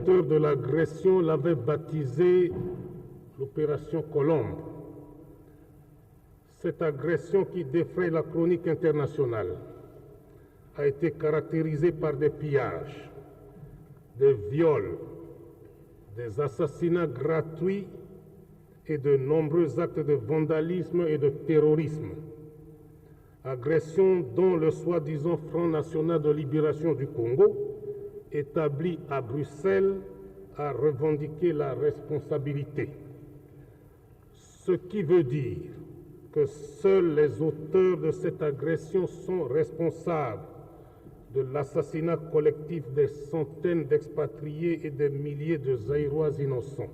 L'auteur de l'agression l'avait baptisé l'opération Colombe. Cette agression qui défraie la chronique internationale a été caractérisée par des pillages, des viols, des assassinats gratuits et de nombreux actes de vandalisme et de terrorisme. Agression dont le soi-disant Front National de Libération du Congo, établi à Bruxelles, a revendiqué la responsabilité. Ce qui veut dire que seuls les auteurs de cette agression sont responsables de l'assassinat collectif des centaines d'expatriés et des milliers de Zaïrois innocents.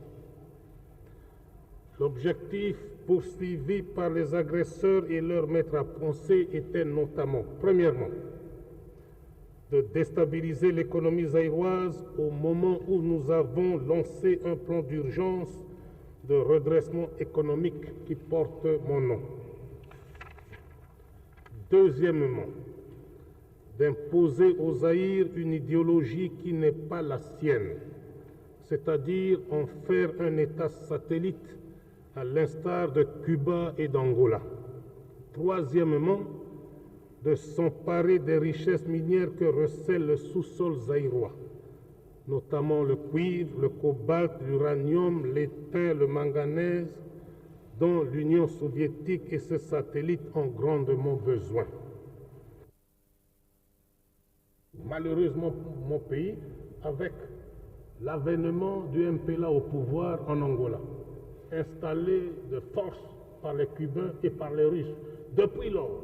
L'objectif poursuivi par les agresseurs et leurs maîtres à penser était notamment, premièrement, de déstabiliser l'économie zaïroise au moment où nous avons lancé un plan d'urgence de redressement économique qui porte mon nom. Deuxièmement, d'imposer au Zaïre une idéologie qui n'est pas la sienne, c'est-à-dire en faire un État satellite à l'instar de Cuba et d'Angola. Troisièmement, de s'emparer des richesses minières que recèle le sous-sol zaïrois, notamment le cuivre, le cobalt, l'uranium, l'étain, le manganèse, dont l'Union soviétique et ses satellites ont grandement besoin. Malheureusement, mon pays, avec l'avènement du MPLA au pouvoir en Angola, installé de force par les Cubains et par les Russes, depuis lors,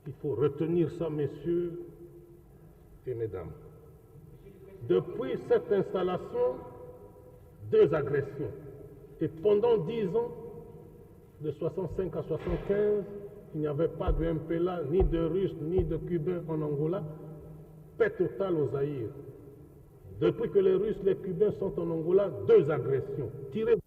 il faut retenir ça, messieurs et mesdames. Depuis cette installation, 2 agressions. Et pendant 10 ans, de 65 à 75, il n'y avait pas de MPLA, ni de Russes, ni de Cubains en Angola. Paix totale au Zaïre. Depuis que les Russes, les Cubains sont en Angola, 2 agressions. Tirées